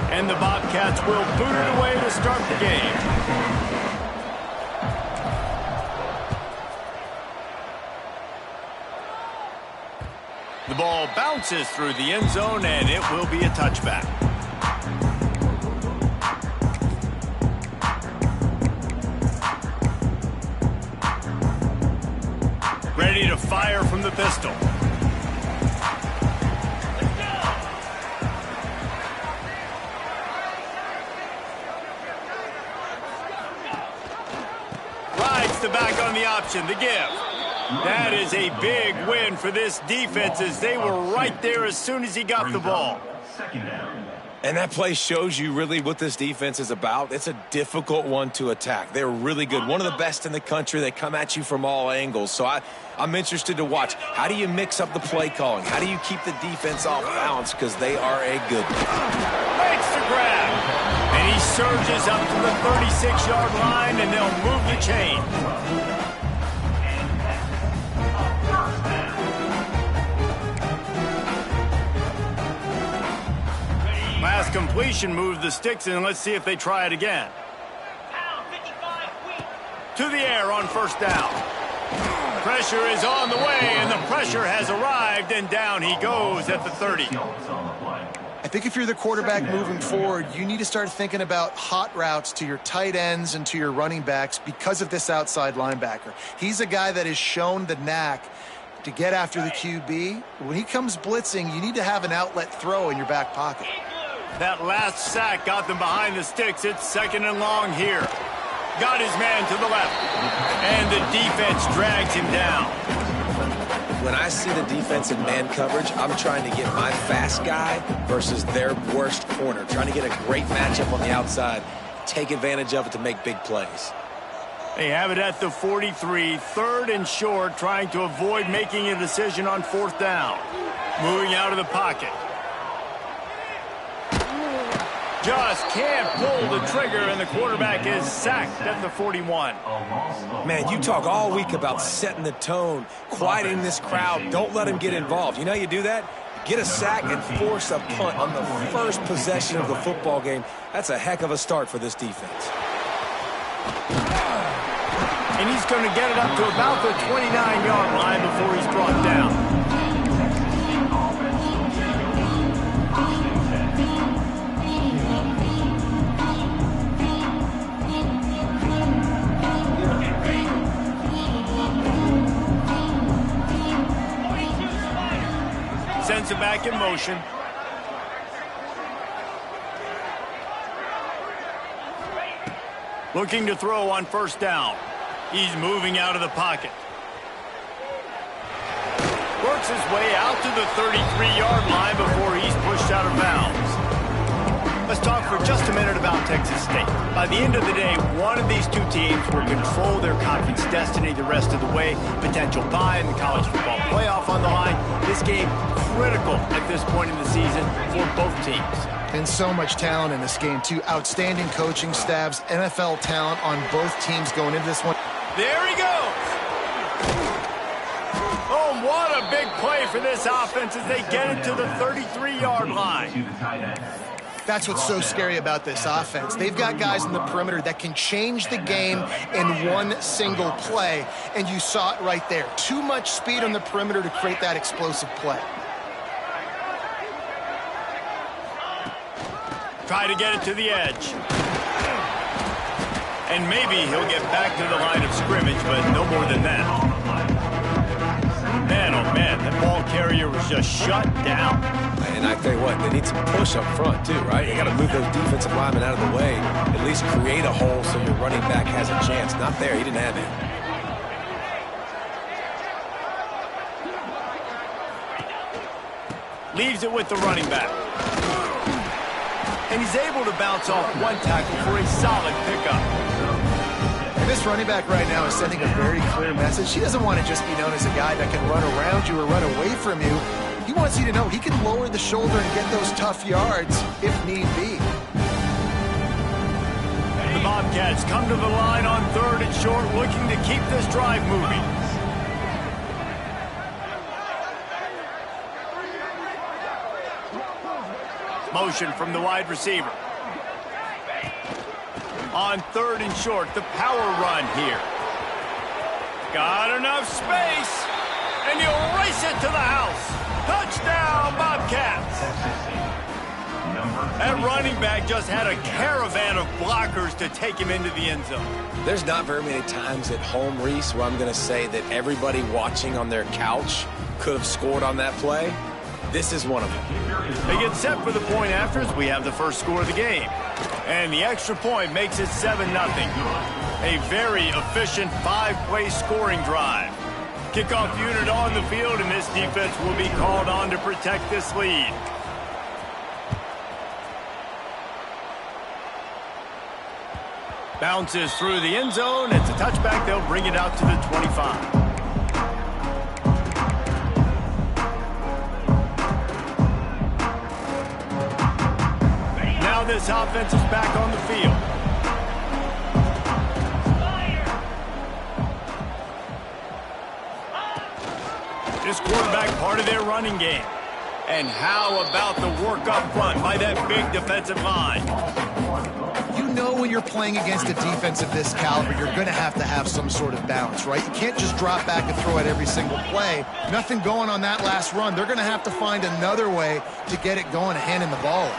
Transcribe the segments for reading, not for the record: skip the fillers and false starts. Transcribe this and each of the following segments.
And the Bobcats will boot it away to start the game. The ball bounces through the end zone, and it will be a touchback. Ready to fire from the pistol. The back on the option, the give. That is a big win for this defense as they were right there as soon as he got the ball. And that play shows you really what this defense is about. It's a difficult one to attack. They're really good. One of the best in the country. They come at you from all angles. So I'm interested to watch. How do you mix up the play calling? How do you keep the defense off balance? Because they are a good one. Makes the grab. And he surges up to the 36-yard line, and they'll move the chain. Last completion moved the sticks, and let's see if they try it again. To the air on first down. Pressure is on the way, and the pressure has arrived, and down he goes at the 30. I think if you're the quarterback moving forward, you need to start thinking about hot routes to your tight ends and to your running backs because of this outside linebacker. He's a guy that has shown the knack to get after the QB. When he comes blitzing, you need to have an outlet throw in your back pocket. That last sack got them behind the sticks. It's second and long here. Got his man to the left. And the defense drags him down. When I see the defense in man coverage, I'm trying to get my fast guy versus their worst corner. Trying to get a great matchup on the outside. Take advantage of it to make big plays. They have it at the 43, third and short, trying to avoid making a decision on fourth down. Moving out of the pocket. Just can't pull the trigger, and the quarterback is sacked at the 41. Man, you talk all week about setting the tone, quieting this crowd. Don't let him get involved. You know how you do that? Get a sack and force a punt on the first possession of the football game. That's a heck of a start for this defense. And he's going to get it up to about the 29-yard line before he's brought down. Sends it back in motion. Looking to throw on first down. He's moving out of the pocket. works his way out to the 33-yard line before he's pushed out of bounds. Let's talk for just a minute about Texas State. By the end of the day, one of these two teams will control their conference destiny the rest of the way. Potential bye in the college football playoff on the line. This game critical at this point in the season for both teams. And so much talent in this game, too. Outstanding coaching staffs, NFL talent on both teams going into this one. There he goes. Oh, what a big play for this offense as they get it to the 33-yard line. That's what's so scary about this offense. They've got guys in the perimeter that can change the game in one single play, and you saw it right there. Too much speed on the perimeter to create that explosive play. Try to get it to the edge. And maybe he'll get back to the line of scrimmage, but no more than that. Man, oh man, that ball carrier was just shut down. And I tell you what, they need some push up front too, right? You got to move those defensive linemen out of the way, at least create a hole so your running back has a chance. Not there, he didn't have it. Leaves it with the running back. And he's able to bounce off one tackle for a solid pickup. And this running back right now is sending a very clear message. He doesn't want to just be known as a guy that can run around you or run away from you. He wants you to know he can lower the shoulder and get those tough yards if need be. The Bobcats come to the line on 3rd and short, looking to keep this drive moving. Motion from the wide receiver. On 3rd and short, the power run here. Got enough space, and you'll race it to the house. Touchdown, Bobcats! That running back just had a caravan of blockers to take him into the end zone. There's not very many times at home, Reese, where I'm going to say that everybody watching on their couch could have scored on that play. This is one of them. They get set for the point after as we have the first score of the game. And the extra point makes it 7-0. A very efficient 5-play scoring drive. Kickoff unit on the field, and this defense will be called on to protect this lead. Bounces through the end zone. It's a touchback. They'll bring it out to the 25. Now this offense is back on the field. This quarterback part of their running game. And how about the work up front by that big defensive line? You know when you're playing against a defense of this caliber, you're going to have some sort of balance, right? You can't just drop back and throw it every single play. Nothing going on that last run. They're going to have to find another way to get it going and handing the ball.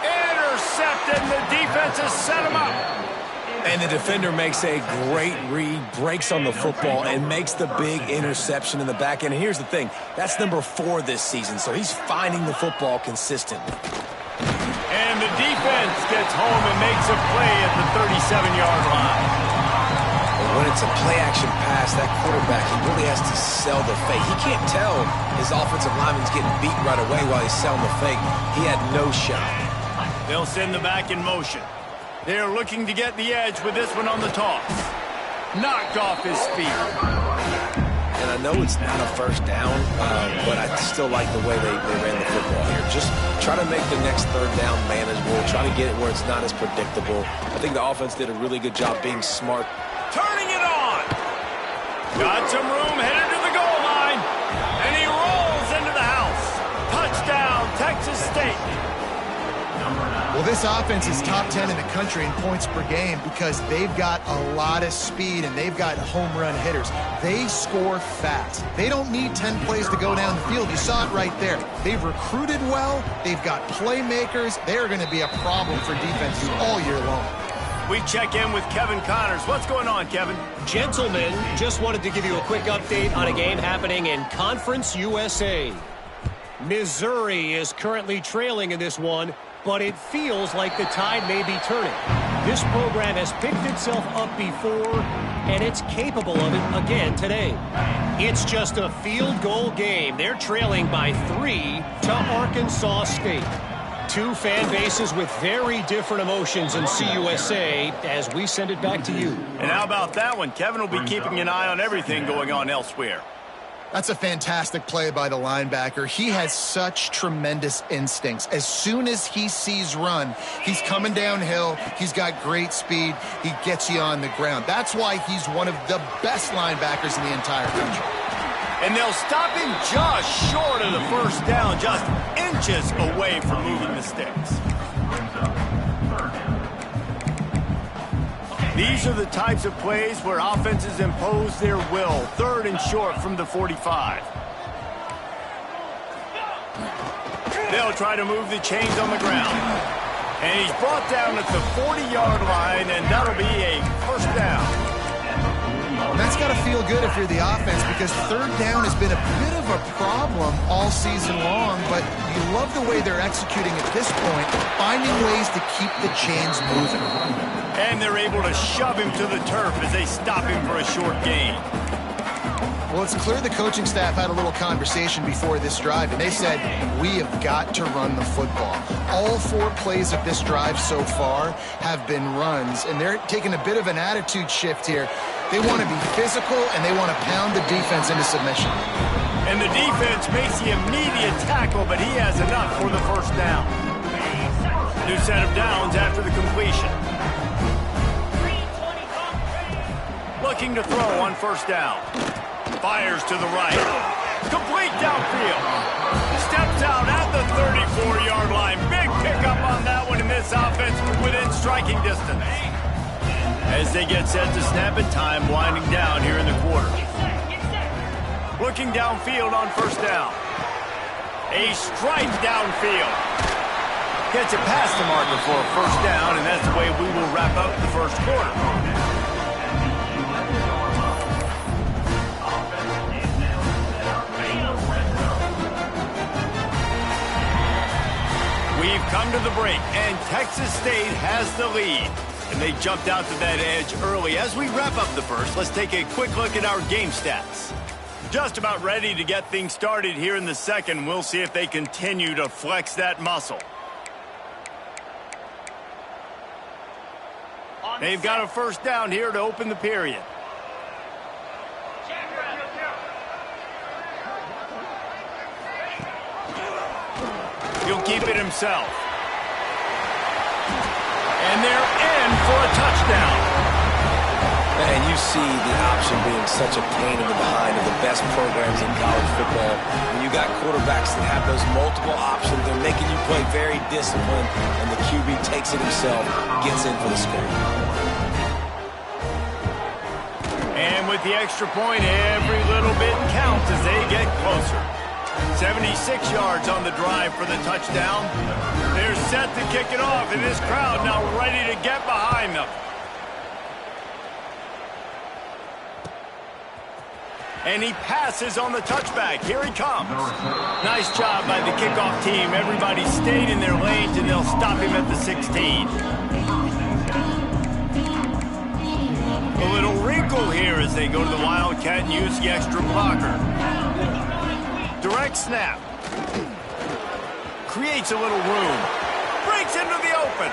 Intercepted, and the defense has set him up. And the defender makes a great read, breaks on the football, and makes the big interception in the back end. And here's the thing, that's number 4 this season, so he's finding the football consistently. And the defense gets home and makes a play at the 37-yard line. But when it's a play-action pass, that quarterback, he really has to sell the fake. He can't tell his offensive lineman's getting beat right away while he's selling the fake. He had no shot. They'll send the back in motion. They're looking to get the edge with this one on the toss. Knocked off his feet. And I know it's not a first down, but I still like the way they ran the football here. Just try to make the next 3rd down manageable. Try to get it where it's not as predictable. I think the offense did a really good job being smart. Turning it on. Got some room, headed to the goal line. And he rolls into the house. Touchdown, Texas State. Well, this offense is top 10 in the country in points per game because they've got a lot of speed and they've got home run hitters. They score fast. They don't need 10 plays to go down the field. You saw it right there. They've recruited well. They've got playmakers. They're going to be a problem for defenses all year long. We check in with Kevin Connors. What's going on, Kevin? Gentlemen, just wanted to give you a quick update on a game happening in Conference USA. Missouri is currently trailing in this one, but it feels like the tide may be turning. This program has picked itself up before, and it's capable of it again today. It's just a field goal game. They're trailing by 3 to Arkansas State. Two fan bases with very different emotions in CUSA as we send it back to you. And how about that one? Kevin will be keeping an eye on everything going on elsewhere. That's a fantastic play by the linebacker. He has such tremendous instincts. As soon as he sees run, he's coming downhill. He's got great speed. He gets you on the ground. That's why he's one of the best linebackers in the entire country. And they'll stop him just short of the first down, just inches away from moving the sticks. These are the types of plays where offenses impose their will. 3rd and short from the 45. They'll try to move the chains on the ground. And he's brought down at the 40-yard line, and that'll be a first down. And that's got to feel good if you're the offense, because 3rd down has been a bit of a problem all season long, but you love the way they're executing at this point, finding ways to keep the chains moving. And they're able to shove him to the turf as they stop him for a short gain. Well, it's clear the coaching staff had a little conversation before this drive, and they said, we have got to run the football. All 4 plays of this drive so far have been runs, and they're taking a bit of an attitude shift here. They want to be physical, and they want to pound the defense into submission. And the defense makes the immediate tackle, but he has enough for the first down. New set of downs after the completion. Looking to throw on first down. Fires to the right. Complete downfield. Steps out at the 34-yard line. Big pickup on that one, in this offense within striking distance. As they get set to snap it, time winding down here in the quarter. Looking downfield on first down. A strike downfield. Gets it past the marker for a first down, and that's the way we will wrap up the first quarter. We've come to the break, and Texas State has the lead. And they jumped out to that edge early. As we wrap up the first, let's take a quick look at our game stats. Just about ready to get things started here in the second. We'll see if they continue to flex that muscle. They've got a first down here to open the period. He'll keep it himself. And they're in for a touchdown. And you see the option being such a pain in the behind of the best programs in college football. When you got quarterbacks that have those multiple options, they're making you play very disciplined, and the QB takes it himself, gets in for the score. And with the extra point, every little bit counts as they get closer. 76 yards on the drive for the touchdown. They're set to kick it off, and this crowd now ready to get behind them. And he passes on the touchback. Here he comes. Nice job by the kickoff team. Everybody stayed in their lanes, and they'll stop him at the 16. A little wrinkle here as they go to the Wildcat and use the extra blocker. Direct snap. Creates a little room. Breaks into the open.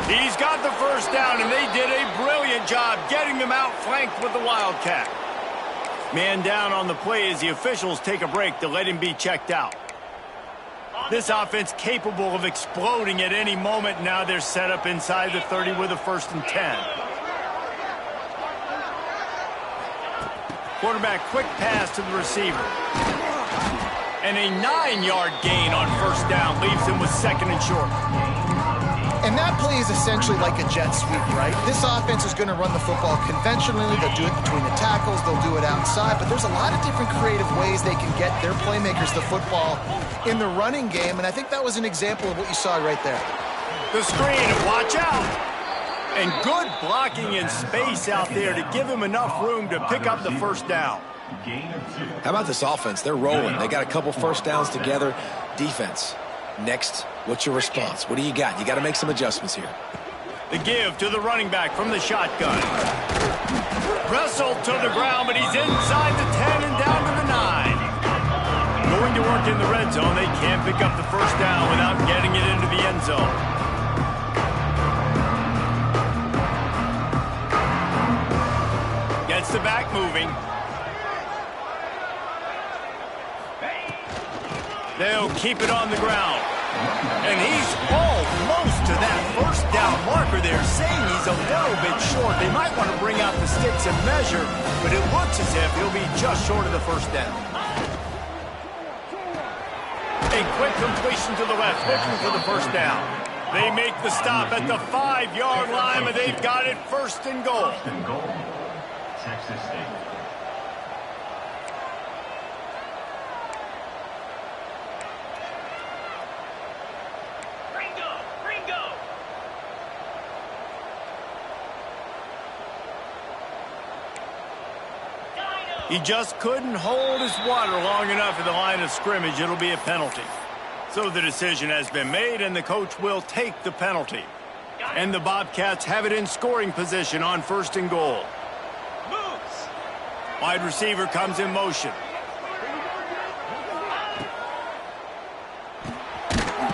He's got the first down, and they did a brilliant job getting them outflanked with the Wildcat. Man down on the play as the officials take a break to let him be checked out. This offense capable of exploding at any moment. Now they're set up inside the 30 with a 1st and 10. Quarterback quick pass to the receiver. And a 9-yard gain on first down leaves him with 2nd and short. And that play is essentially like a jet sweep, right? This offense is going to run the football conventionally. They'll do it between the tackles. They'll do it outside. But there's a lot of different creative ways they can get their playmakers the football in the running game. And I think that was an example of what you saw right there. The screen, watch out. And good blocking in space out there to give him enough room to pick up the first down. How about this offense? They're rolling. They got a couple first downs together. Defense, Next, what's your response? What do you got? You got to make some adjustments here. The give to the running back from the shotgun. Wrestled to the ground, but he's inside the 10 and down to the 9. Going to work in the red zone. They can't pick up the first down without getting it into the end zone. Gets the back moving. They'll keep it on the ground. And he's almost to that first down marker. They're saying he's a little bit short. They might want to bring out the sticks and measure, but it looks as if he'll be just short of the first down. A quick completion to the left, looking for the first down. They make the stop at the 5-yard line, but they've got it first and goal. Texas State. He just couldn't hold his water long enough at the line of scrimmage. It'll be a penalty. So the decision has been made, and the coach will take the penalty. And the Bobcats have it in scoring position on first and goal. Moves. Wide receiver comes in motion.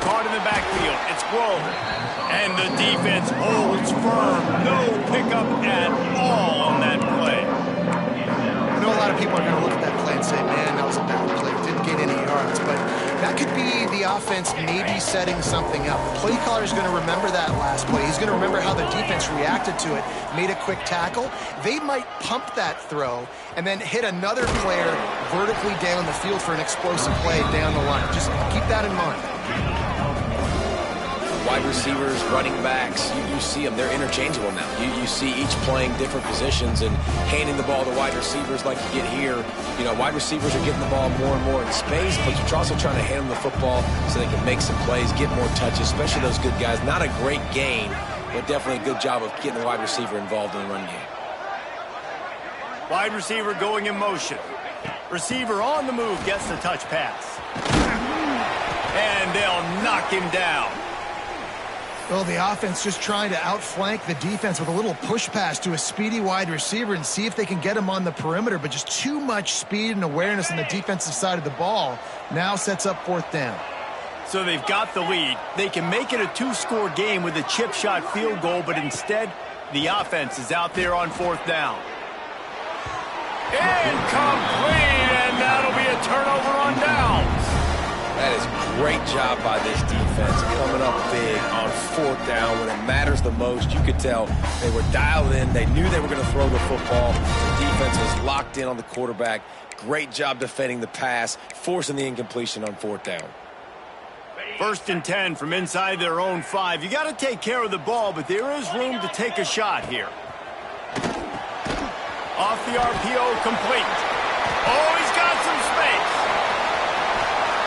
Caught in the backfield. It's Grove. And the defense holds firm. No pickup at all on that play. I know a lot of people are going to look at that play and say, man, that was a bad play. Didn't gain any yards. But that could be the offense maybe setting something up. The play caller is going to remember that last play. He's going to remember how the defense reacted to it, made a quick tackle. They might pump that throw and then hit another player vertically down the field for an explosive play down the line. Just keep that in mind. Wide receivers, running backs, you see them. They're interchangeable now. You see each playing different positions and handing the ball to wide receivers like you get here. You know, wide receivers are getting the ball more and more in space, but you're also trying to hand them the football so they can make some plays, get more touches, especially those good guys. Not a great gain, but definitely a good job of getting the wide receiver involved in the run game. Wide receiver going in motion. Receiver on the move gets the touch pass. And they'll knock him down. Well, the offense just trying to outflank the defense with a little push pass to a speedy wide receiver and see if they can get him on the perimeter, but just too much speed and awareness on the defensive side of the ball now sets up fourth down. So they've got the lead. They can make it a 2-score game with a chip shot field goal, but instead, the offense is out there on fourth down. Incomplete, and that'll be a turnover on downs. That is great job by this defense, coming up big on fourth down when it matters the most. You could tell they were dialed in. They knew they were going to throw the football. The defense was locked in on the quarterback. Great job defending the pass, forcing the incompletion on fourth down. First and 10 from inside their own 5. You got to take care of the ball, but there is room to take a shot here. Off the RPO, complete. Oh, he's got some space.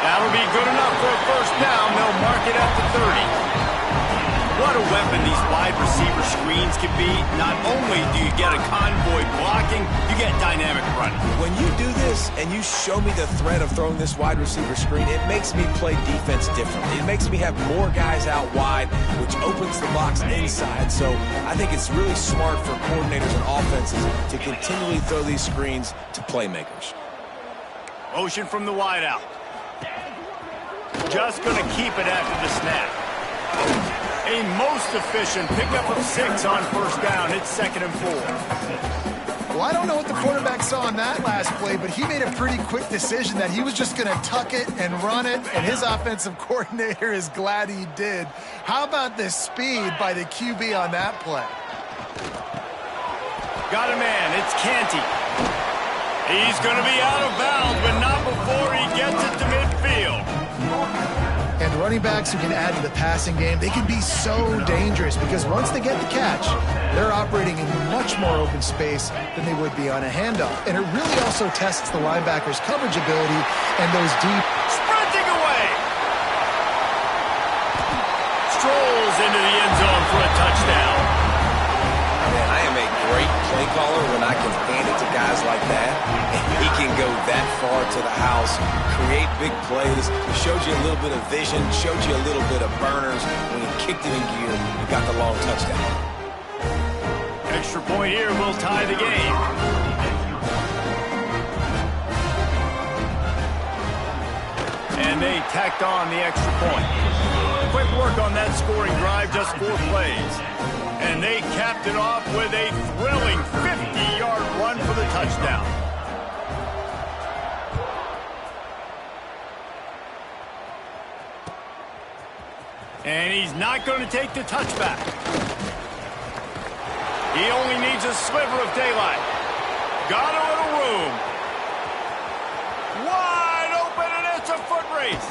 That'll be good enough for a first down. They'll mark it at the 30. What a weapon these wide receiver screens can be. Not only do you get a convoy blocking, you get dynamic running. When you do this and you show me the threat of throwing this wide receiver screen, it makes me play defense differently. It makes me have more guys out wide, which opens the box inside. So I think it's really smart for coordinators and offenses to continually throw these screens to playmakers. Motion from the wide out. Just going to keep it after the snap. A most efficient pickup of 6 on first down. It's second and 4. Well, I don't know what the quarterback saw on that last play, but he made a pretty quick decision that he was just going to tuck it and run it, and his offensive coordinator is glad he did. How about the speed by the QB on that play? Got a man. It's Canty. He's going to be out of bounds, but not before he gets it to midfield. And running backs who can add to the passing game, they can be so dangerous because once they get the catch, they're operating in much more open space than they would be on a handoff. And it really also tests the linebacker's coverage ability and those deep... Sprinting away! Strolls into the end zone for a touchdown. Man, I am a great play caller when I can hand it to guys like that. And he can go that far to the house, create big plays. He showed you a little bit of vision, showed you a little bit of burners. When he kicked it in gear, he got the long touchdown. Extra point here will tie the game. And they tacked on the extra point. Quick work on that scoring drive, just 4 plays. And they capped it off with a thrilling 50-yard run for the touchdown. And he's not going to take the touchback. He only needs a sliver of daylight. Got a little room. Wide open, and it's a foot race.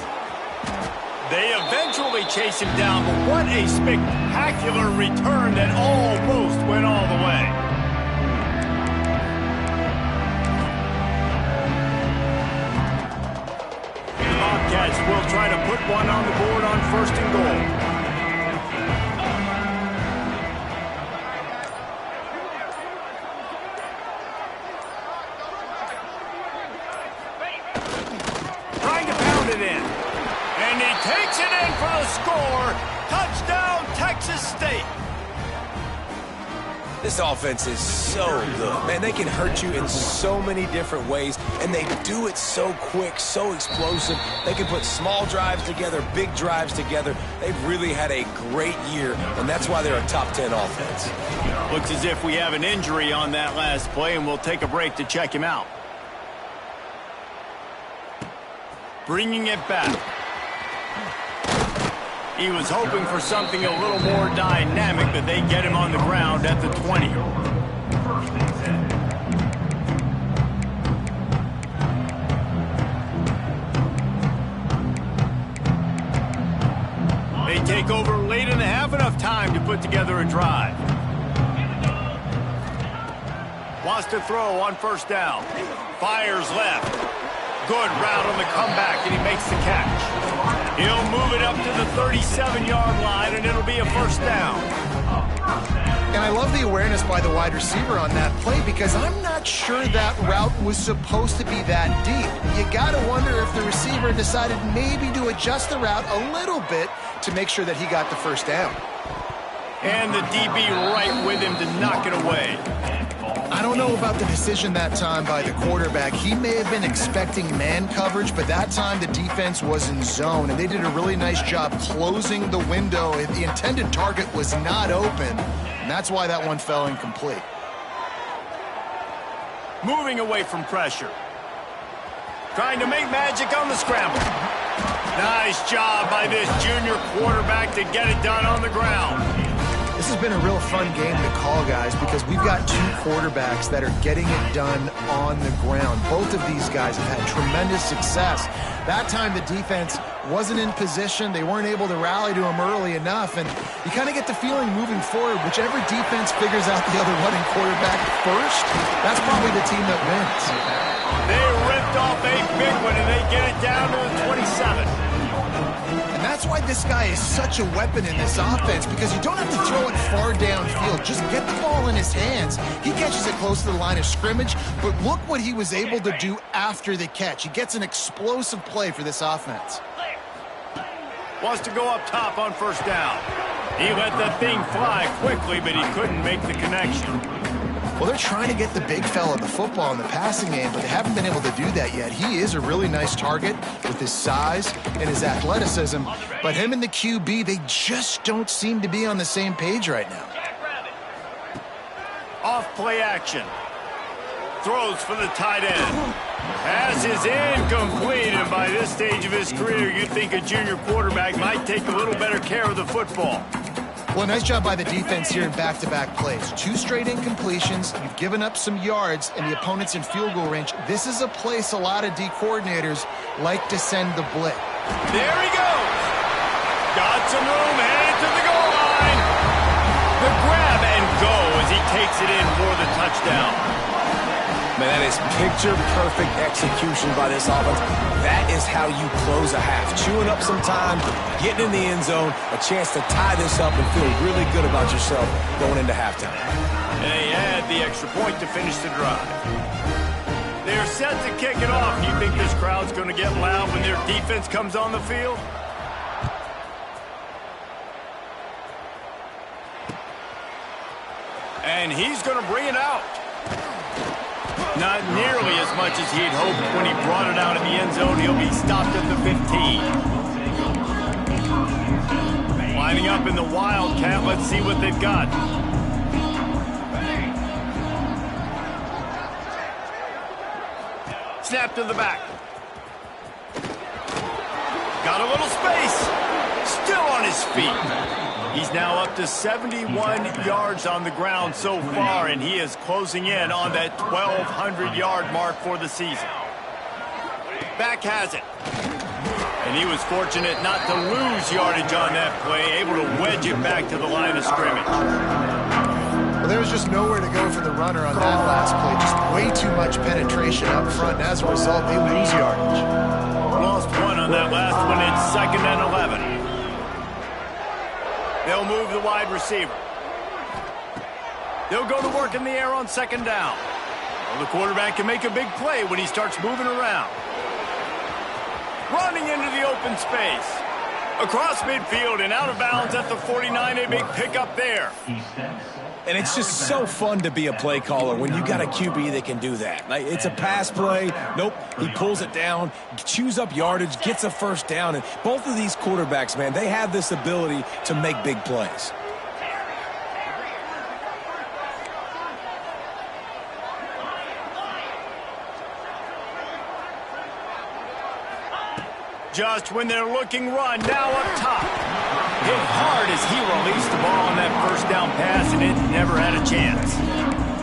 They eventually chase him down, but what a spectacular return that almost went all the way. The Bobcats will try to put one on the board on 1st and goal. Takes it in for the score. Touchdown, Texas State. This offense is so good. Man, they can hurt you in so many different ways, and they do it so quick, so explosive. They can put small drives together, big drives together. They've really had a great year, and that's why they're a top 10 offense. Looks as if we have an injury on that last play, and we'll take a break to check him out. Bringing it back. He was hoping for something a little more dynamic, but they get him on the ground at the 20. They take over late in the half, enough time to put together a drive. Wants to throw on 1st down. Fires left. Good route on the comeback, and he makes the catch. He'll move it up to the 37-yard line, and it'll be a 1st down. And I love the awareness by the wide receiver on that play because I'm not sure that route was supposed to be that deep. You got to wonder if the receiver decided maybe to adjust the route a little bit to make sure that he got the 1st down. And the DB right with him to knock it away. I don't know about the decision that time by the quarterback. He may have been expecting man coverage, but that time the defense was in zone, and they did a really nice job closing the window. The intended target was not open, and that's why that one fell incomplete. Moving away from pressure. Trying to make magic on the scramble. Nice job by this junior quarterback to get it done on the ground. This has been a real fun game to call, guys, because we've got 2 quarterbacks that are getting it done on the ground. Both of these guys have had tremendous success. That time the defense wasn't in position. They weren't able to rally to him early enough, and you kind of get the feeling moving forward, whichever defense figures out the other running quarterback first, that's probably the team that wins. They ripped off a big one, and they get it down to the 27. That's why this guy is such a weapon in this offense, because you don't have to throw it far downfield. Just get the ball in his hands. He catches it close to the line of scrimmage, but look what he was able to do after the catch. He gets an explosive play for this offense. Wants to go up top on 1st down. He let the thing fly quickly, but he couldn't make the connection. Well, they're trying to get the big fella the football in the passing game, but they haven't been able to do that yet. He is a really nice target with his size and his athleticism, but him and the QB, they just don't seem to be on the same page right now. Off play action. Throws for the tight end. Pass is incomplete, and by this stage of his career, you'd think a junior quarterback might take a little better care of the football. Well, nice job by the defense here in back-to-back plays. 2 straight incompletions. You've given up some yards, and the opponent's in field goal range. This is a place a lot of D coordinators like to send the blitz. There he goes. Got some room, headed to the goal line. The grab and go as he takes it in for the touchdown. Man, that is picture-perfect execution by this offense. That is how you close a half. Chewing up some time, getting in the end zone, a chance to tie this up and feel really good about yourself going into halftime. And they add the extra point to finish the drive. They're set to kick it off. Do you think this crowd's going to get loud when their defense comes on the field? And he's going to bring it out. Not nearly as much as he had hoped when he brought it out in the end zone. He'll be stopped at the 15. Lining up in the Wildcat. Let's see what they've got. Snap to the back. Got a little space. Still on his feet. He's now up to 71 yards on the ground so far, and he is closing in on that 1,200-yard mark for the season. Back has it. And he was fortunate not to lose yardage on that play, able to wedge it back to the line of scrimmage. Well, there was just nowhere to go for the runner on that last play. Just way too much penetration up front, and as a result, they lose yardage. Lost one on that last one. It's 2nd and 11. They'll move the wide receiver. They'll go to work in the air on 2nd down. Well, the quarterback can make a big play when he starts moving around. Running into the open space. Across midfield and out of bounds at the 49. A big pickup there. And it's just so fun to be a play caller when you got a QB that can do that. Like, it's a pass play. Nope, he pulls it down, chews up yardage, gets a first down. And both of these quarterbacks, man, they have this ability to make big plays. Just when they're looking run, now up top. Hit hard as he released the ball on that first down pass, and it never had a chance.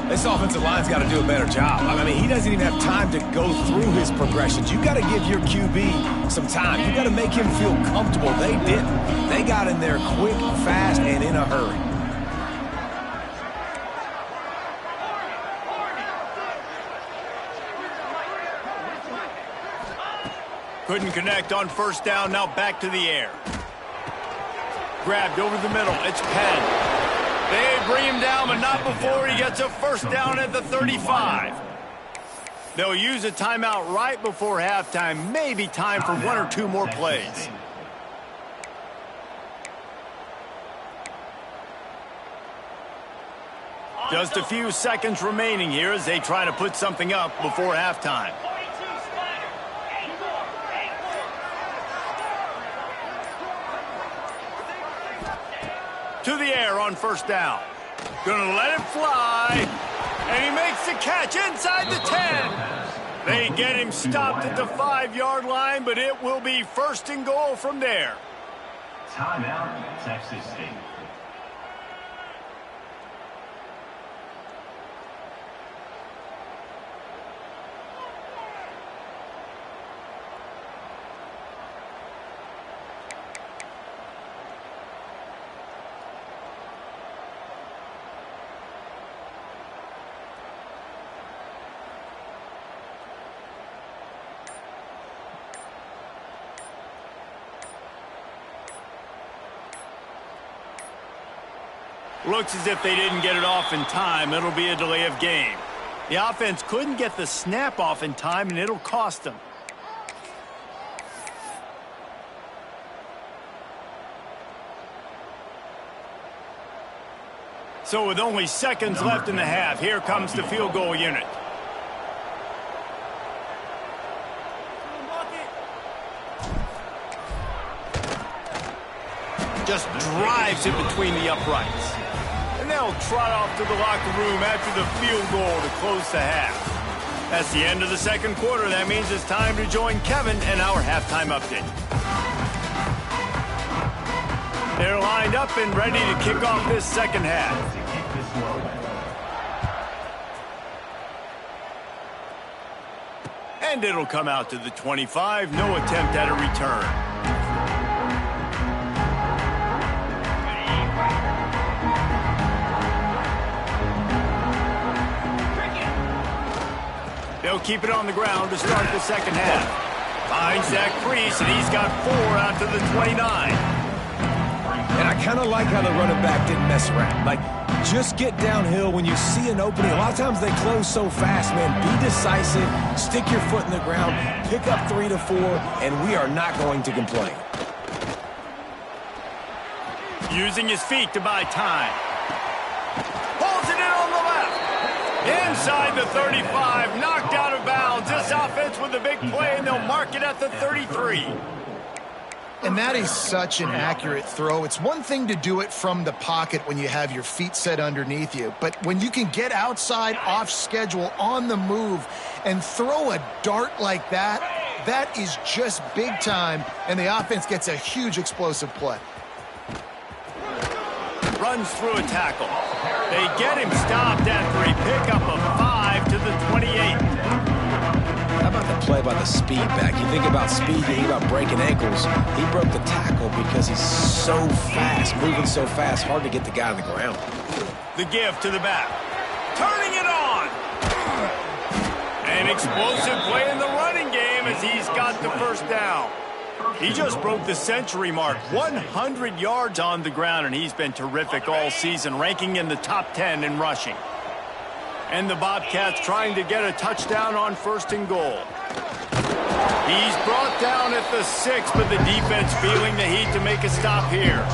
This offensive line's got to do a better job. I mean, he doesn't even have time to go through his progressions. You got to give your QB some time. You got to make him feel comfortable. They didn't. They got in there quick, fast, and in a hurry. Couldn't connect on first down, now back to the air. Grabbed over the middle, it's Penn. They bring him down, but not before he gets a first down at the 35. They'll use a timeout right before halftime, maybe time for 1 or 2 more plays. Just a few seconds remaining here as they try to put something up before halftime. To the air on first down. Gonna let it fly. And he makes the catch inside the 10. They get him stopped at the 5-yard line, but it will be 1st and goal from there. Timeout, Texas State. Looks as if they didn't get it off in time. It'll be a delay of game. The offense couldn't get the snap off in time, and it'll cost them. So with only seconds left in the half, here comes the field goal unit. Just drives it between the uprights. And they'll trot off to the locker room after the field goal to close the half. That's the end of the second quarter. That means it's time to join Kevin and our halftime update. They're lined up and ready to kick off this second half. And it'll come out to the 25. No attempt at a return. They'll keep it on the ground to start the second half. Finds that crease, and he's got 4 out to the 29. And I kind of like how the running back didn't mess around. Like, Just get downhill when you see an opening. A lot of times they close so fast, man. Be decisive, stick your foot in the ground, pick up 3 to 4, and we are not going to complain. Using his feet to buy time. Pulls it in on the left. Inside the 35, knocked out of bounds. This offense with a big play, and they'll mark it at the 33. And that is such an accurate throw. It's one thing to do it from the pocket when you have your feet set underneath you, but when you can get outside, off schedule, on the move, and throw a dart like that, that is just big time, and the offense gets a huge explosive play. Runs through a tackle. They get him stopped after a pickup of 5 to the 28. How about the play by the speed back? You think about speed, you think about breaking ankles. He broke the tackle because he's so fast, moving so fast, hard to get the guy on the ground. The give to the back. Turning it on. An explosive play in the running game as he's got the first down. He just broke the century mark, 100 yards on the ground, and he's been terrific all season, ranking in the top 10 in rushing. And the Bobcats trying to get a touchdown on 1st and goal. He's brought down at the 6, but the defense feeling the heat to make a stop here.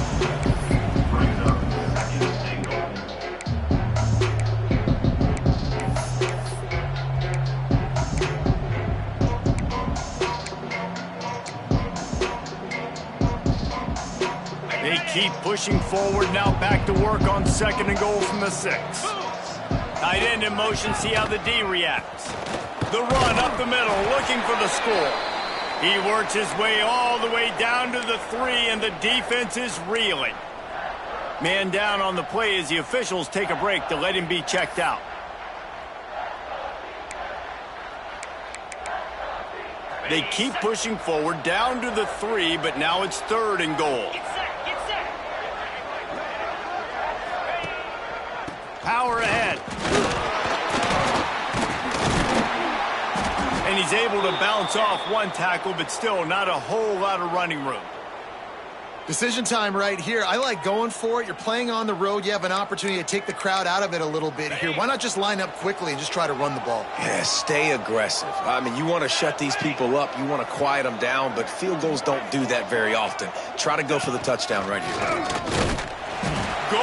They keep pushing forward, now back to work on 2nd and goal from the 6. Tight end in motion, see how the D reacts. The run up the middle, looking for the score. He works his way all the way down to the 3, and the defense is reeling. Man down on the play as the officials take a break to let him be checked out. They keep pushing forward, down to the 3, but now it's 3rd and goal. Power ahead. And he's able to bounce off one tackle, but still not a whole lot of running room. Decision time right here. I like going for it. You're playing on the road. You have an opportunity to take the crowd out of it a little bit here. Why not just line up quickly and just try to run the ball? Yeah, stay aggressive. I mean, you want to shut these people up. You want to quiet them down, but field goals don't do that very often. Try to go for the touchdown right here. Goal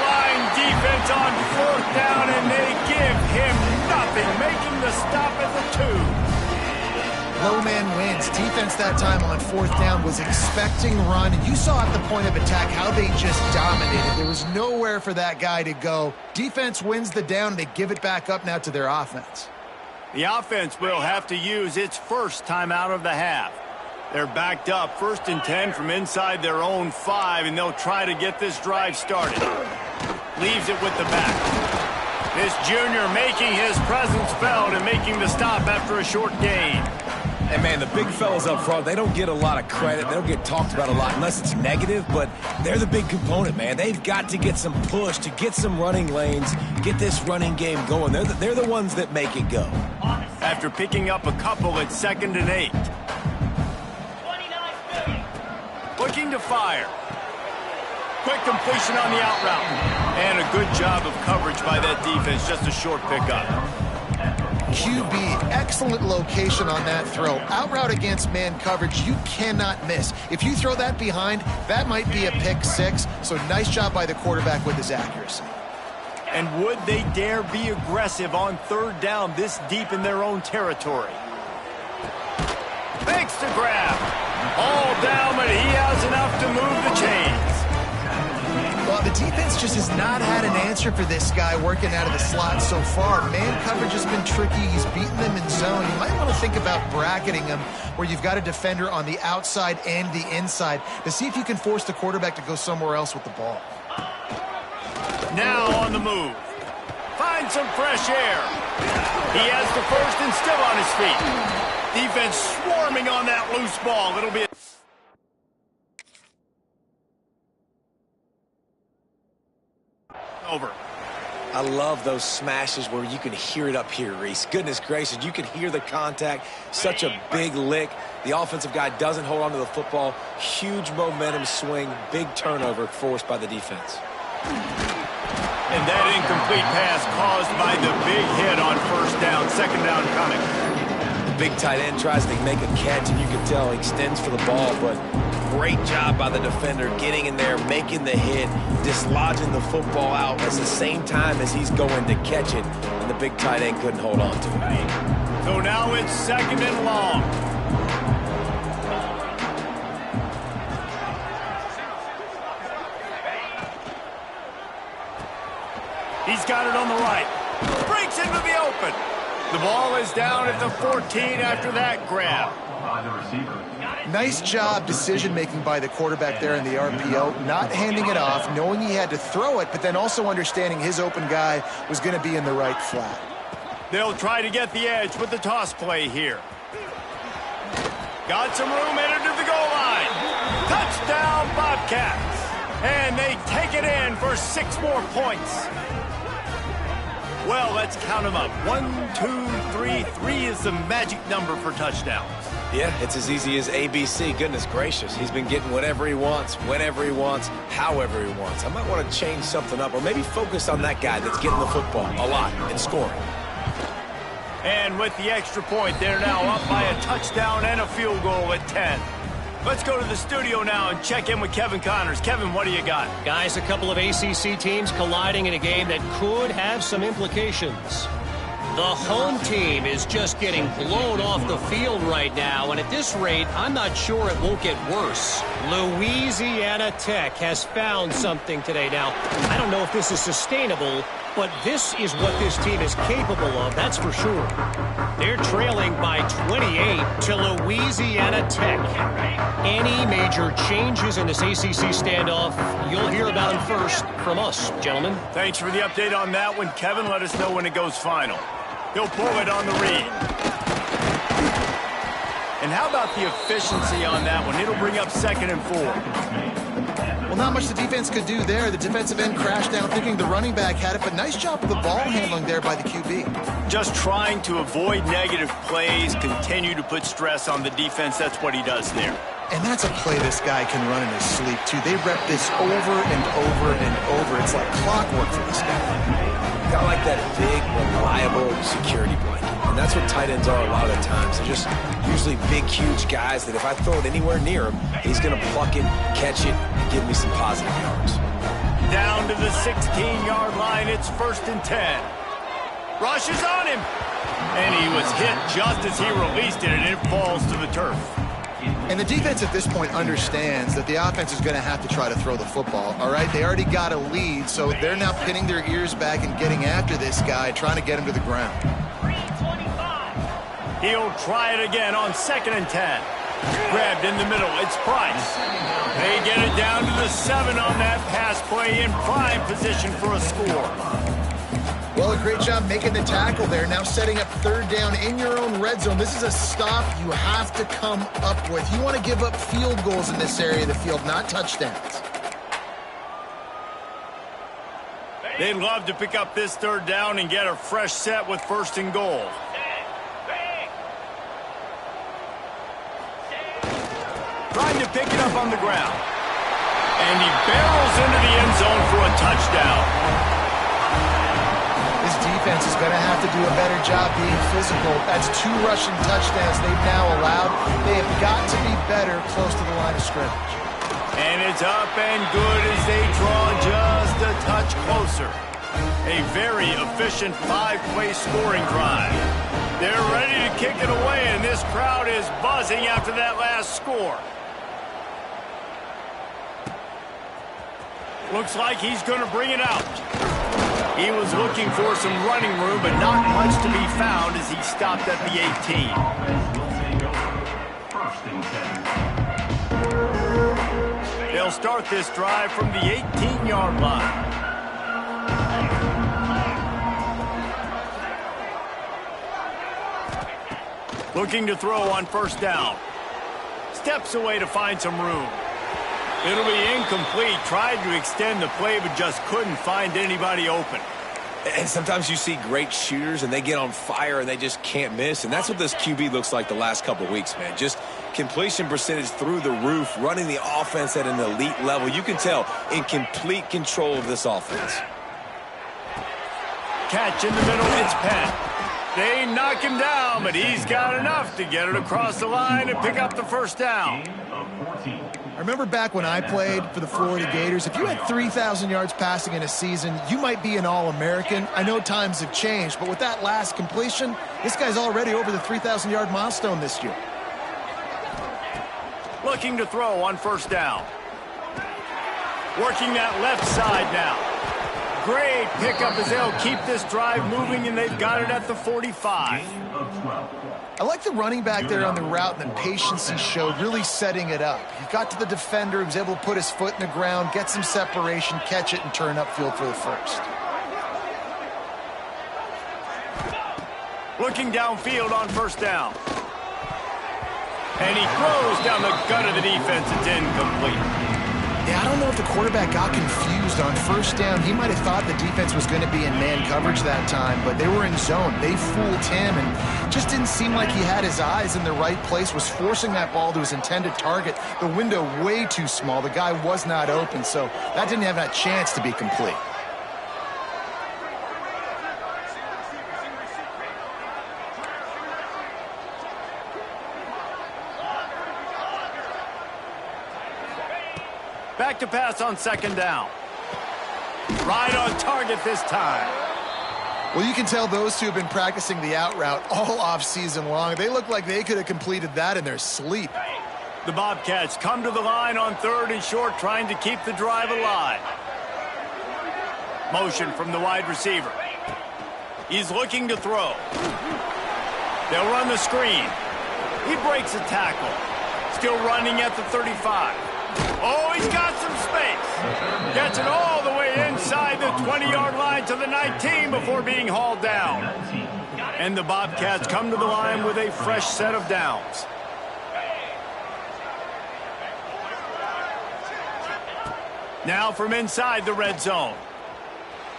line defense on 4th down, and they give him nothing, making the stop at the 2. Low man wins. Defense that time on 4th down was expecting run, and you saw at the point of attack how they just dominated. There was nowhere for that guy to go. Defense wins the down, and they give it back up now to their offense. The offense will have to use its first timeout of the half. They're backed up 1st and 10 from inside their own 5, and they'll try to get this drive started. Leaves it with the back. This junior making his presence felt and making the stop after a short gain. And, man, the big fellas up front, they don't get a lot of credit. They don't get talked about a lot unless it's negative, but they're the big component, man. They've got to get some push, to get some running lanes, get this running game going. They're the ones that make it go. After picking up a couple at 2nd and 8. Looking to fire. Quick completion on the out route. And a good job of coverage by that defense. Just a short pickup. QB, excellent location on that throw. Out route against man coverage, you cannot miss. If you throw that behind, that might be a pick 6. So nice job by the quarterback with his accuracy. And would they dare be aggressive on 3rd down this deep in their own territory? Thanks to grab. All down, but he has enough to move the chains. Well, the defense just has not had an answer for this guy working out of the slot so far. Man coverage has been tricky. He's beaten them in zone. You might want to think about bracketing him where you've got a defender on the outside and the inside to see if you can force the quarterback to go somewhere else with the ball. Now on the move. Find some fresh air. He has the first and still on his feet. Defense swarming on that loose ball. It'll be over. I love those smashes where you can hear it up here, Reese. Goodness gracious, you can hear the contact. Such a big lick. The offensive guy doesn't hold on to the football. Huge momentum swing, big turnover forced by the defense. And that incomplete pass caused by the big hit on first down. Second down coming. Big tight end tries to make a catch, and you can tell he extends for the ball, but great job by the defender getting in there, making the hit, dislodging the football out at the same time as he's going to catch it, and the big tight end couldn't hold on to it. So now it's second and long. He's got it on the right. Breaks into the open. The ball is down at the 14 after that grab. By the receiver. Nice job decision-making by the quarterback there in the RPO, not handing it off, knowing he had to throw it, but then also understanding his open guy was going to be in the right flat. They'll try to get the edge with the toss play here. Got some room headed to the goal line. Touchdown, Bobcats. And they take it in for 6 more points. Well, let's count them up. 1, 2, 3. 3 is the magic number for touchdowns. Yeah, it's as easy as ABC. Goodness gracious. He's been getting whatever he wants, whenever he wants, however he wants. I might want to change something up or maybe focus on that guy that's getting the football a lot and scoring. And with the extra point, they're now up by a touchdown and a field goal at 10. Let's go to the studio now and check in with Kevin Connors. Kevin, what do you got? Guys, a couple of ACC teams colliding in a game that could have some implications. The home team is just getting blown off the field right now, and at this rate, I'm not sure it won't get worse. Louisiana Tech has found something today. Now, I don't know if this is sustainable, but this is what this team is capable of, that's for sure. They're trailing by 28 to Louisiana Tech. Any major changes in this ACC standoff, you'll hear about them first from us, gentlemen. Thanks for the update on that one, Kevin. Let us know when it goes final. He'll pull it on the read. And how about the efficiency on that one? It'll bring up 2nd and 4. Well, not much the defense could do there. The defensive end crashed down thinking the running back had it, but nice job of the ball handling there by the QB. Just trying to avoid negative plays, continue to put stress on the defense. That's what he does there. And that's a play this guy can run in his sleep, too. They rep this over and over and over. It's like clockwork for this guy. Got like that big, reliable security blanket. And that's what tight ends are a lot of the times. They're just usually big, huge guys that if I throw it anywhere near him, he's going to pluck it, catch it, and give me some positive yards. Down to the 16-yard line. It's 1st and 10. Rush is on him. And he was hit just as he released it, and it falls to the turf. And the defense at this point understands that the offense is going to have to try to throw the football, all right? They already got a lead, so they're now pinning their ears back and getting after this guy, trying to get him to the ground. He'll try it again on 2nd and 10. Grabbed in the middle. It's Price. They get it down to the 7 on that pass play in prime position for a score. Well, a great job making the tackle there. Now setting up 3rd down in your own red zone. This is a stop you have to come up with. You want to give up field goals in this area of the field, not touchdowns. They'd love to pick up this 3rd down and get a fresh set with 1st and goal. Trying to pick it up on the ground. And he barrels into the end zone for a touchdown. This defense is going to have to do a better job being physical. That's 2 rushing touchdowns they've now allowed. They have got to be better close to the line of scrimmage. And it's up and good as they draw just a touch closer. A very efficient 5-play scoring drive. They're ready to kick it away, and this crowd is buzzing after that last score. Looks like he's going to bring it out. He was looking for some running room, but not much to be found as he stopped at the 18. They'll start this drive from the 18-yard line. Looking to throw on 1st down. Steps away to find some room. It'll be incomplete. Tried to extend the play, but just couldn't find anybody open. And sometimes you see great shooters, and they get on fire, and they just can't miss. And that's what this QB looks like the last couple of weeks, man. Just completion percentage through the roof, running the offense at an elite level. You can tell in complete control of this offense. Catch in the middle, it's Penn. They knock him down, but he's got enough to get it across the line and pick up the first down. I remember back when I played for the Florida Gators, if you had 3,000 yards passing in a season, you might be an All-American. I know times have changed, but with that last completion, this guy's already over the 3,000-yard milestone this year. Looking to throw on first down. Working that left side now. Great pickup as they'll keep this drive moving, and they've got it at the 45. I like the running back there on the route and the patience he showed, really setting it up. He got to the defender, he was able to put his foot in the ground, get some separation, catch it, and turn upfield for the first. Looking downfield on first down. And he throws down the gut of the defense. It's incomplete. Yeah, I don't know if the quarterback got confused on first down. He might have thought the defense was going to be in man coverage that time, but they were in zone. They fooled him and just didn't seem like he had his eyes in the right place, was forcing that ball to his intended target. The window way too small. The guy was not open, so that didn't have that chance to be complete. Back to pass on second down. Right on target this time. Well, you can tell those two have been practicing the out route all off season long. They look like they could have completed that in their sleep. The Bobcats come to the line on third and short, trying to keep the drive alive. Motion from the wide receiver. He's looking to throw. They'll run the screen. He breaks a tackle. Still running at the 35. Oh, he's got some space. Gets it all the way inside the 20-yard line to the 19 before being hauled down. And the Bobcats come to the line with a fresh set of downs. Now from inside the red zone.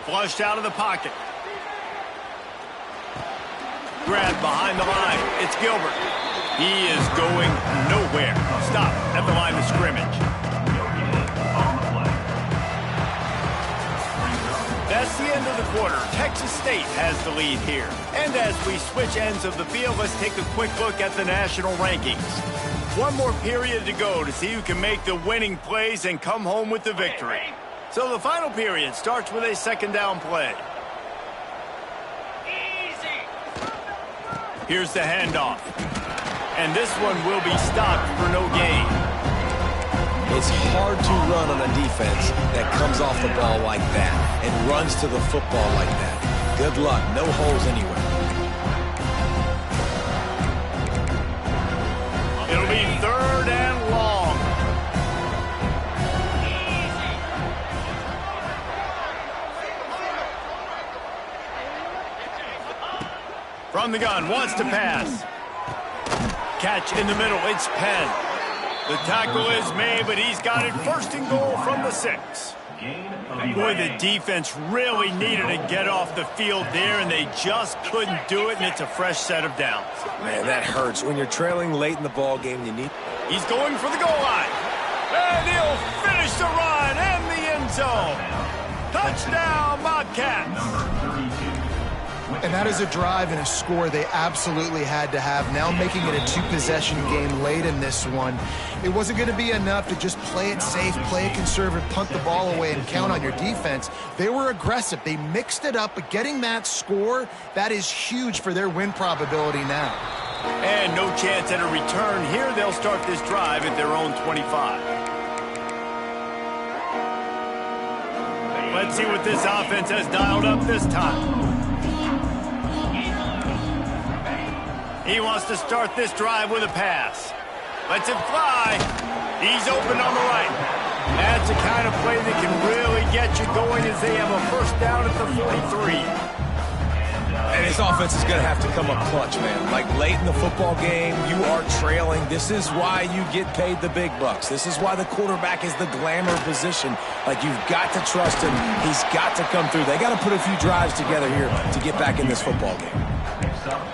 Flushed out of the pocket. Grabbed behind the line. It's Gilbert. He is going nowhere. Stop at the line of scrimmage. That's the end of the quarter. Texas State has the lead here. And as we switch ends of the field, let's take a quick look at the national rankings. One more period to go to see who can make the winning plays and come home with the victory. So the final period starts with a second down play. Here's the handoff. And this one will be stopped for no gain. It's hard to run on a defense that comes off the ball like that and runs to the football like that. Good luck. No holes anywhere. It'll be third and long. From the gun, wants to pass. Catch in the middle, it's Penn. The tackle is made, but he's got it first and goal from the 6. Boy, the defense really needed to get off the field there, and they just couldn't do it, and it's a fresh set of downs. Man, that hurts. When you're trailing late in the ball game, you need... He's going for the goal line. And he'll finish the run and the end zone. Touchdown, Bobcats. And that is a drive and a score they absolutely had to have. Now making it a two-possession game late in this one. It wasn't going to be enough to just play it safe, play it conservative, punt the ball away, and count on your defense. They were aggressive. They mixed it up, but getting that score, that is huge for their win probability now. And no chance at a return here. They'll start this drive at their own 25. Let's see what this offense has dialed up this time. He wants to start this drive with a pass. Lets it fly. He's open on the right. That's the kind of play that can really get you going as they have a first down at the 43. And his offense is going to have to come up clutch, man. Like late in the football game, you are trailing. This is why you get paid the big bucks. This is why the quarterback is the glamour position. Like, you've got to trust him. He's got to come through. They got to put a few drives together here to get back in this football game.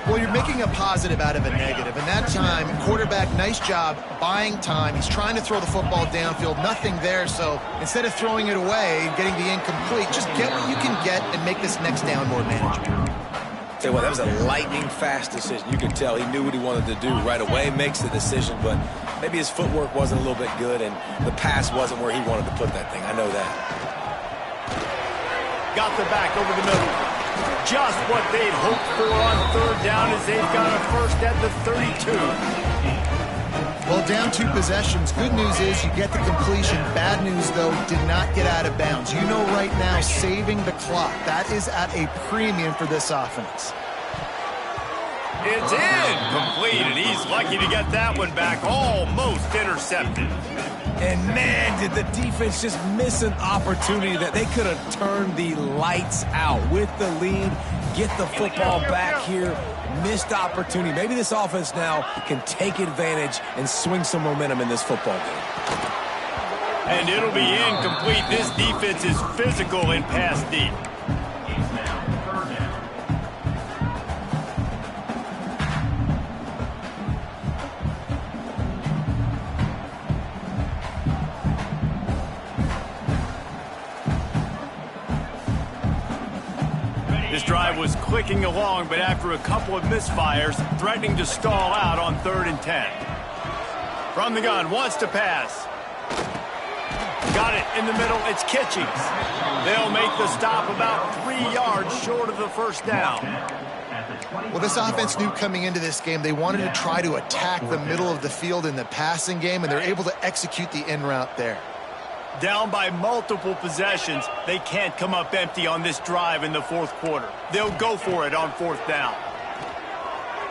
Well, you're making a positive out of a negative. And that time, quarterback, nice job buying time. He's trying to throw the football downfield. Nothing there. So instead of throwing it away, getting the incomplete, just get what you can get and make this next down more manageable. Tell you what, that was a lightning-fast decision. You could tell he knew what he wanted to do right away, makes the decision, but maybe his footwork wasn't a little bit good, and the pass wasn't where he wanted to put that thing. I know that. Got the back over the middle. Just what they'd hoped for on third down as they've got a first at the 32. Well, down 2 possessions. Good news is you get the completion. Bad news, though, did not get out of bounds. You know right now, saving the clock. That is at a premium for this offense. It's incomplete, and he's lucky to get that one back. Almost intercepted. And, man, did the defense just miss an opportunity that they could have turned the lights out with the lead, get the football back here. Missed opportunity. Maybe this offense now can take advantage and swing some momentum in this football game. And it'll be incomplete. This defense is physical in pass deep. This drive was clicking along, but after a couple of misfires, threatening to stall out on 3rd and 10. From the gun, wants to pass. Got it in the middle, it's Kitchings. They'll make the stop about 3 yards short of the first down. Well, this offense knew coming into this game they wanted to try to attack the middle of the field in the passing game, and they're able to execute the in route there. Down by multiple possessions, they can't come up empty on this drive in the 4th quarter. They'll go for it on 4th down.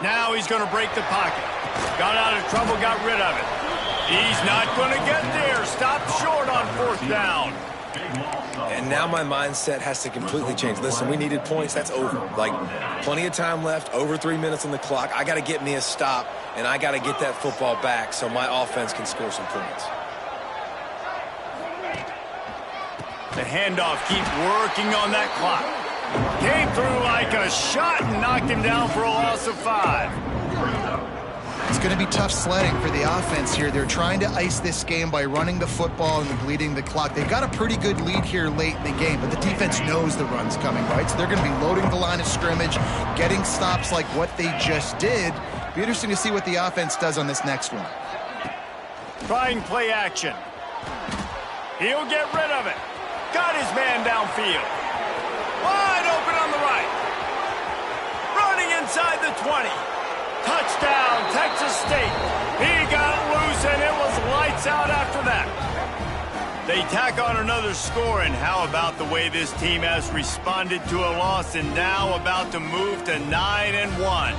Now he's going to break the pocket. Got out of trouble, got rid of it. He's not going to get there. Stopped short on 4th down. And now my mindset has to completely change. Listen, we needed points. That's over. Like, plenty of time left, over 3 minutes on the clock. I got to get me a stop, and I got to get that football back so my offense can score some points. The handoff keeps working on that clock. Came through like a shot and knocked him down for a loss of 5. It's going to be tough sledding for the offense here. They're trying to ice this game by running the football and bleeding the clock. They've got a pretty good lead here late in the game, but the defense knows the run's coming, right? So they're going to be loading the line of scrimmage, getting stops like what they just did. Be interesting to see what the offense does on this next one. Trying play action. He'll get rid of it. Got his man downfield. Wide open on the right. Running inside the 20. Touchdown, Texas State. He got loose, and it was lights out after that. They tack on another score, and how about the way this team has responded to a loss and now about to move to 9-1.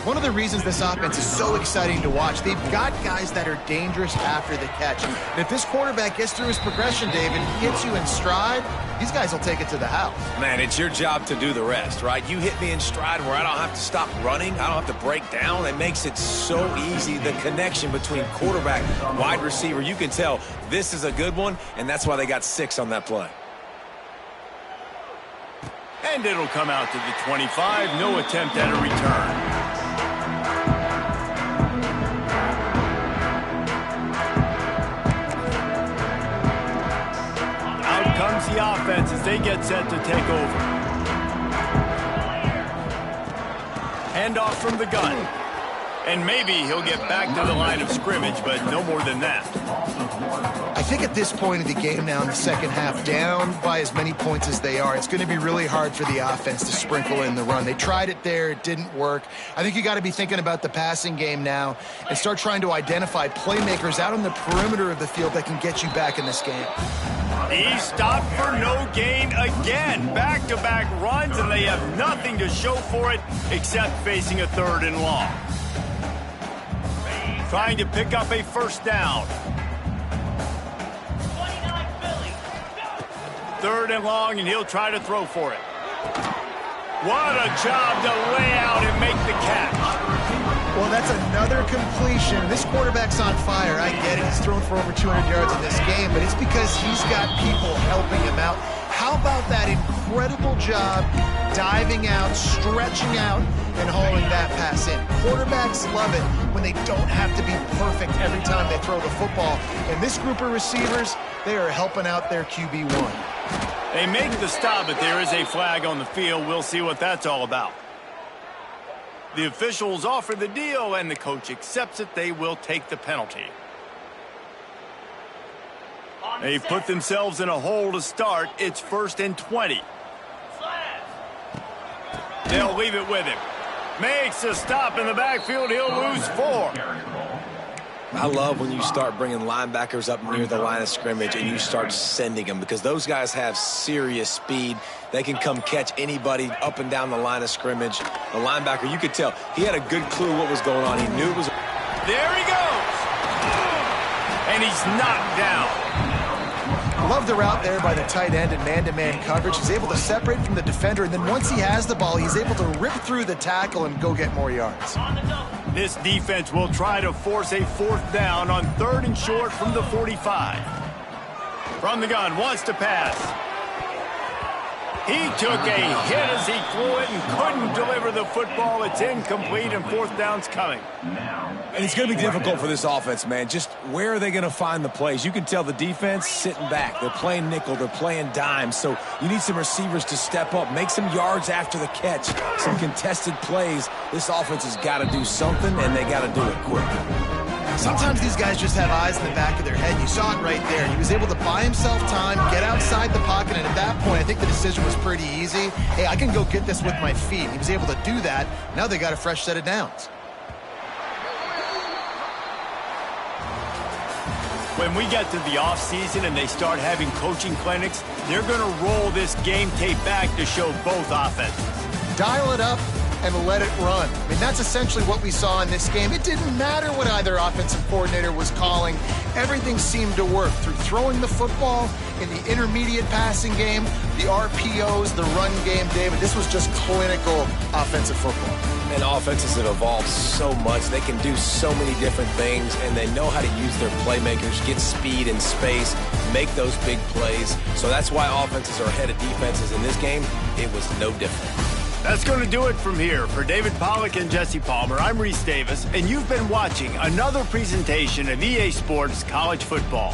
One of the reasons this offense is so exciting to watch, they've got guys that are dangerous after the catch. And if this quarterback gets through his progression, David, gets you in stride, these guys will take it to the house. Man, it's your job to do the rest, right? You hit me in stride where I don't have to stop running. I don't have to break down. It makes it so easy. The connection between quarterback, wide receiver, you can tell this is a good one, and that's why they got 6 on that play. And it'll come out to the 25. No attempt at a return. Comes the offense as they get set to take over. Handoff from the gun. And maybe he'll get back to the line of scrimmage, but no more than that. I think at this point of the game now in the second half, down by as many points as they are, it's going to be really hard for the offense to sprinkle in the run. They tried it there. It didn't work. I think you got to be thinking about the passing game now and start trying to identify playmakers out on the perimeter of the field that can get you back in this game. He stopped for no gain again. Back-to-back runs, and they have nothing to show for it except facing a 3rd and long. Trying to pick up a first down. 3rd and long, and he'll try to throw for it. What a job to lay out and make the catch. Well, that's another completion. This quarterback's on fire. I get it. He's thrown for over 200 yards in this game, but it's because he's got people helping him out. How How about that incredible job diving out, stretching out, and hauling that pass in? Quarterbacks love it when they don't have to be perfect every time they throw the football. And this group of receivers, they are helping out their QB1. They make the stop, but there is a flag on the field. We'll see what that's all about. The officials offer the deal, and the coach accepts it. They will take the penalty. They put themselves in a hole to start. It's 1st and 20. They'll leave it with him. Makes a stop in the backfield. He'll lose 4. I love when you start bringing linebackers up near the line of scrimmage and you start sending them, because those guys have serious speed. They can come catch anybody up and down the line of scrimmage. The linebacker, you could tell, he had a good clue what was going on. He knew it was. There he goes. And he's knocked down. Love the route there by the tight end in man-to-man coverage. He's able to separate from the defender, and then once he has the ball, he's able to rip through the tackle and go get more yards. This defense will try to force a 4th down on 3rd and short from the 45. From the gun, wants to pass. He took a hit as he threw it and couldn't deliver the football. It's incomplete, and 4th down's coming. And it's going to be difficult for this offense, man. Just where are they going to find the plays? You can tell the defense sitting back. They're playing nickel. They're playing dime. So you need some receivers to step up, make some yards after the catch, some contested plays. This offense has got to do something, and they got to do it quick. Sometimes these guys just have eyes in the back of their head. You saw it right there. He was able to buy himself time, get outside the pocket, and at that point, I think the decision was pretty easy. Hey, I can go get this with my feet. He was able to do that. Now they got a fresh set of downs. When we get to the offseason and they start having coaching clinics, they're going to roll this game tape back to show both offenses. Dial it up and let it run. I mean, that's essentially what we saw in this game. It didn't matter what either offensive coordinator was calling. Everything seemed to work through throwing the football, in the intermediate passing game, the RPOs, the run game, David. This was just clinical offensive football. And offenses have evolved so much. They can do so many different things, and they know how to use their playmakers, get speed and space, make those big plays. So that's why offenses are ahead of defenses in this game. It was no different. That's going to do it from here. For David Pollack and Jesse Palmer, I'm Reese Davis, and you've been watching another presentation of EA Sports College Football.